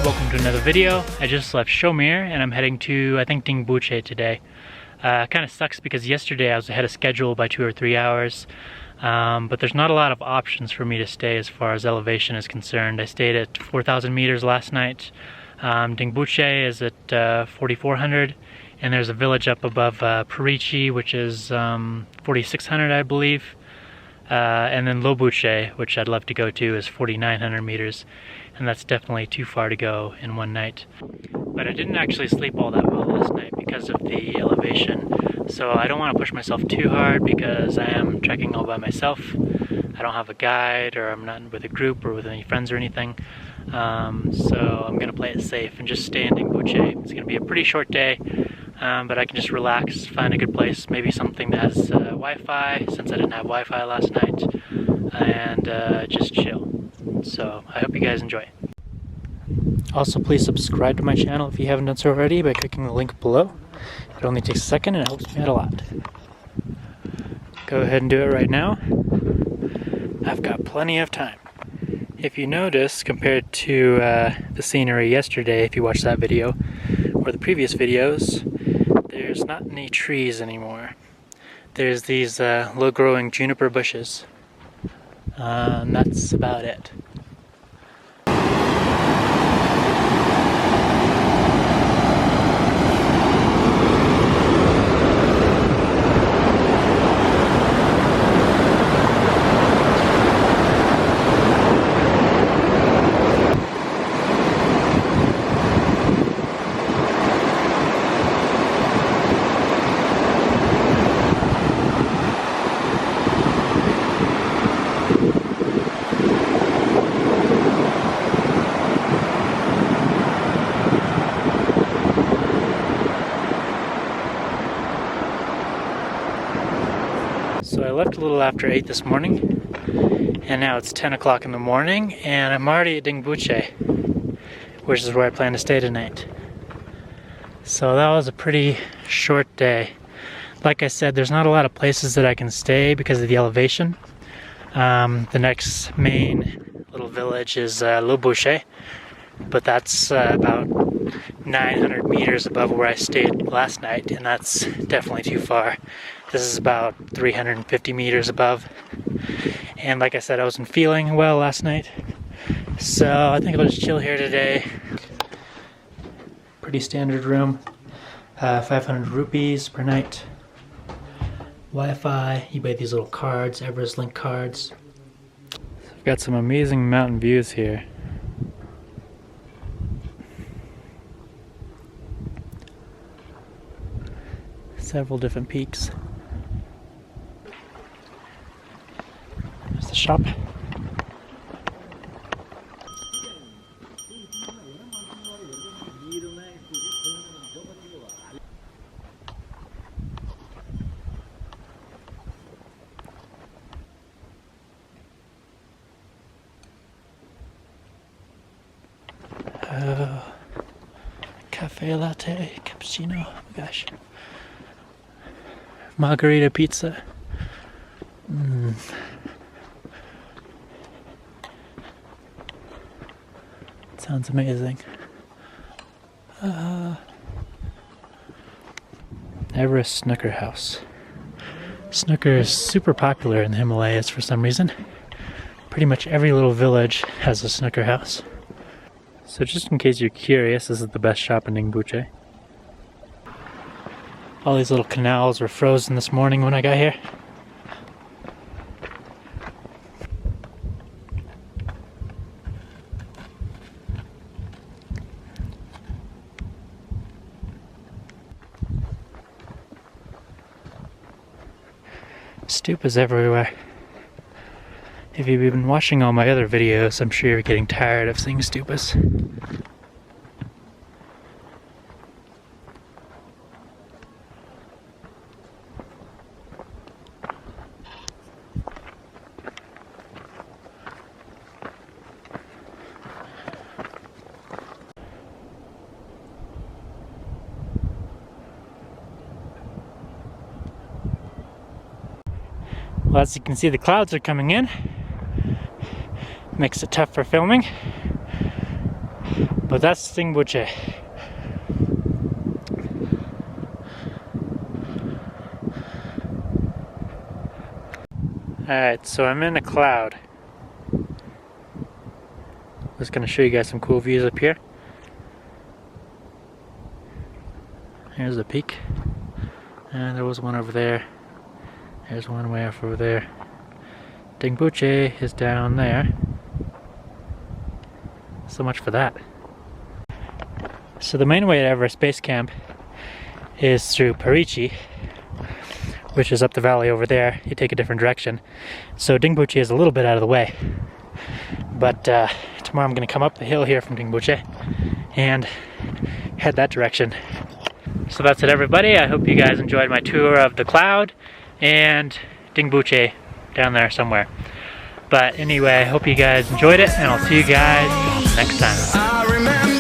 Welcome to another video. I just left Shomir and I'm heading to, I think, DINGBOCHE today. Kind of sucks because yesterday I was ahead of schedule by 2 or 3 hours, but there's not a lot of options for me to stay as far as elevation is concerned. I stayed at 4,000 meters last night. DINGBOCHE is at 4,400, and there's a village up above Parichi, which is 4,600, I believe. And then Lobuche, which I'd love to go to, is 4,900 meters, and that's definitely too far to go in one night. But I didn't actually sleep all that well last night because of the elevation, so I don't want to push myself too hard because I am trekking all by myself. I don't have a guide, or I'm not with a group or with any friends or anything, so I'm going to play it safe and just stay in DINGBOCHE. It's going to be a pretty short day, but I can just relax, find a good place, maybe something that has Wi-Fi, since I didn't have Wi-Fi last night, and just chill. So I hope you guys enjoy. Also, please subscribe to my channel if you haven't done so already by clicking the link below. It only takes a second and it helps me out a lot. Go ahead and do it right now. I've got plenty of time. If you notice, compared to the scenery yesterday, if you watched that video, or the previous videos, there's not any trees anymore. There's these low-growing juniper bushes. And that's about it. So I left a little after 8 this morning, and now it's 10 o'clock in the morning, and I'm already at DINGBOCHE, which is where I plan to stay tonight. So that was a pretty short day. Like I said, there's not a lot of places that I can stay because of the elevation. The next main little village is Lobuche, but that's about 900 meters above where I stayed last night, and that's definitely too far. This is about 350 meters above, and like I said, I wasn't feeling well last night, so I think I'll just chill here today. Pretty standard room, 500 rupees per night. Wi-Fi, you buy these little cards, Everest link cards. I've got some amazing mountain views here. Several different peaks. There's the shop. Cafe latte, cappuccino, oh my gosh. Margarita pizza. Sounds amazing. Everest snooker house. Snooker is super popular in the Himalayas for some reason. Pretty much every little village has a snooker house. So just in case you're curious, this is the best shop in DINGBOCHE. All these little canals were frozen this morning when I got here. Stupas everywhere. If you've been watching all my other videos, I'm sure you're getting tired of seeing stupas. Well, as you can see, the clouds are coming in. Makes it tough for filming. But that's DINGBOCHE. Alright, so I'm in a cloud. I'm just going to show you guys some cool views up here. Here's the peak. And there was one over there. There's one way off over there. DINGBOCHE is down there. So much for that. So the main way to Everest Base Camp is through Parichi, which is up the valley over there. You take a different direction. So DINGBOCHE is a little bit out of the way. But tomorrow I'm going to come up the hill here from DINGBOCHE and head that direction. So that's it, everybody. I hope you guys enjoyed my tour of the cloud and DINGBOCHE down there somewhere. But anyway, I hope you guys enjoyed it, and I'll see you guys next time.